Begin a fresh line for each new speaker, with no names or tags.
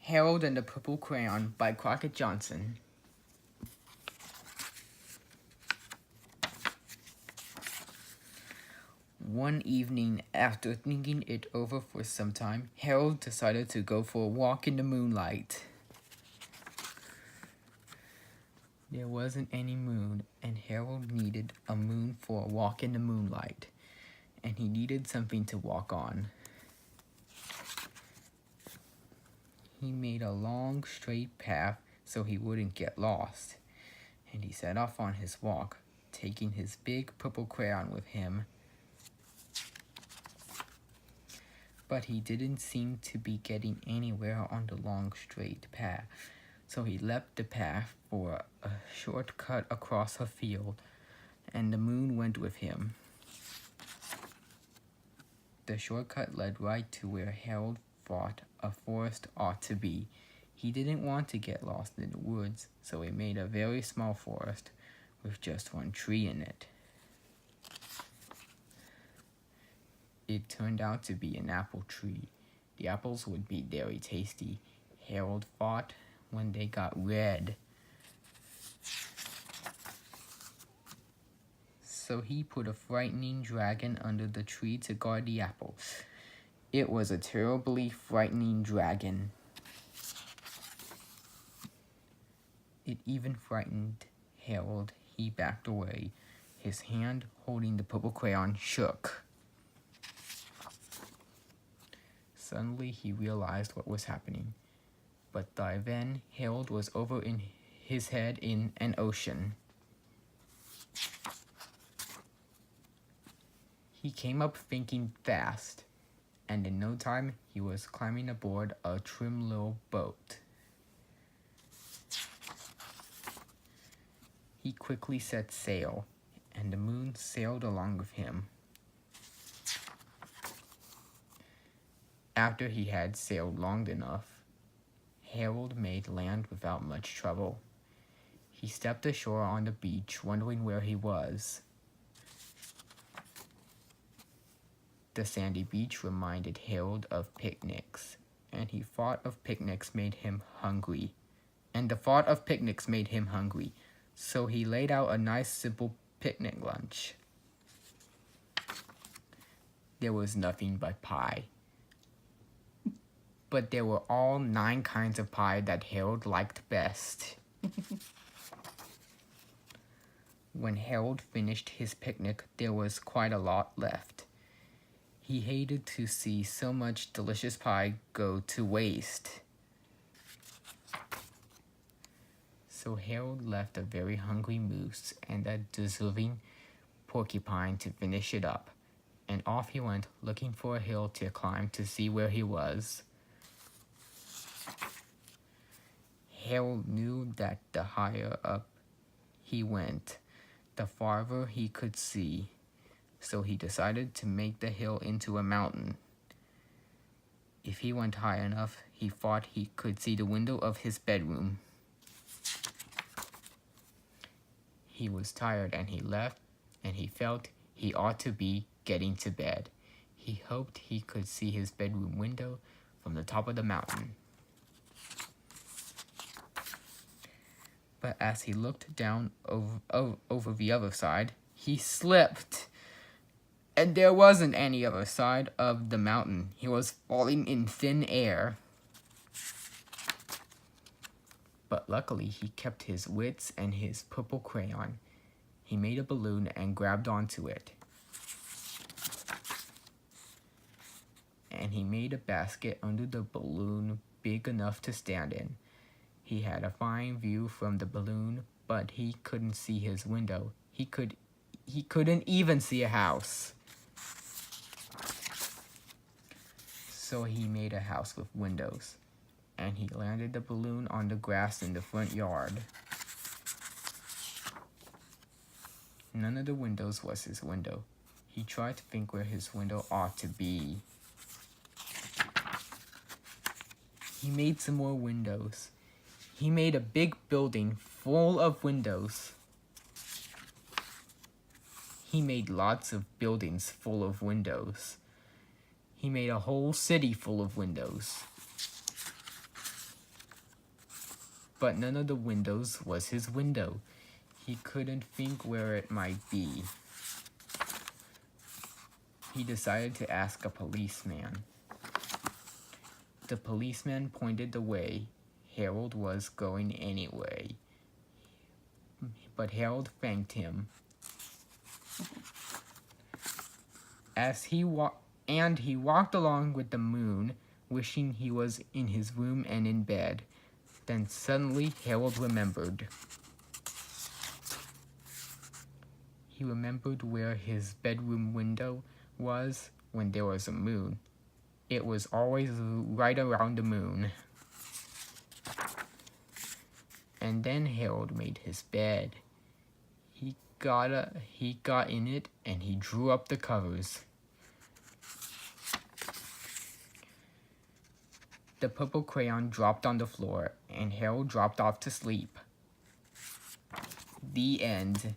Harold and the Purple Crayon by Crockett Johnson. One evening, after thinking it over for some time, Harold decided to go for a walk in the moonlight. There wasn't any moon, and Harold needed a moon for a walk in the moonlight, and he needed something to walk on. He made a long, straight path so he wouldn't get lost, and he set off on his walk, taking his big purple crayon with him. But he didn't seem to be getting anywhere on the long, straight path, so he left the path for a shortcut across a field, and the moon went with him. The shortcut led right to where Harold thought a forest ought to be. He didn't want to get lost in the woods, so he made a very small forest with just one tree in it. It turned out to be an apple tree. The apples would be very tasty, Harold thought, when they got red. So he put a frightening dragon under the tree to guard the apples. It was a terribly frightening dragon. It even frightened Harold. He backed away. His hand holding the purple crayon shook. Suddenly he realized what was happening. But by then, Harold was over in his head in an ocean. He came up thinking fast, and in no time he was climbing aboard a trim little boat. He quickly set sail, and the moon sailed along with him. After he had sailed long enough, Harold made land without much trouble. He stepped ashore on the beach, wondering where he was. The sandy beach reminded Harold of picnics, and the thought of picnics made him hungry. So he laid out a nice, simple picnic lunch. There was nothing but pie. But there were all 9 kinds of pie that Harold liked best. When Harold finished his picnic, there was quite a lot left. He hated to see so much delicious pie go to waste. So Harold left a very hungry moose and a deserving porcupine to finish it up, and off he went looking for a hill to climb to see where he was. Harold knew that the higher up he went, the farther he could see, so he decided to make the hill into a mountain. If he went high enough, he thought he could see the window of his bedroom. He was tired and he left, and he felt he ought to be getting to bed. He hoped he could see his bedroom window from the top of the mountain. But as he looked down over the other side, he slipped. And there wasn't any other side of the mountain. He was falling in thin air. But luckily, he kept his wits and his purple crayon. He made a balloon and grabbed onto it. And he made a basket under the balloon big enough to stand in. He had a fine view from the balloon, but he couldn't see his window. He couldn't even see a house. So he made a house with windows, and he landed the balloon on the grass in the front yard. None of the windows was his window. He tried to think where his window ought to be. He made some more windows. He made a big building full of windows. He made lots of buildings full of windows. He made a whole city full of windows. but none of the windows was his window. He couldn't think where it might be. He decided to ask a policeman. The policeman pointed the way Harold was going anyway, but Harold thanked him. He walked along with the moon, wishing he was in his room and in bed. Then suddenly Harold remembered. He remembered where his bedroom window was when there was a moon. It was always right around the moon. And then Harold made his bed. He got in it and he drew up the covers. The purple crayon dropped on the floor and Harold dropped off to sleep. The end.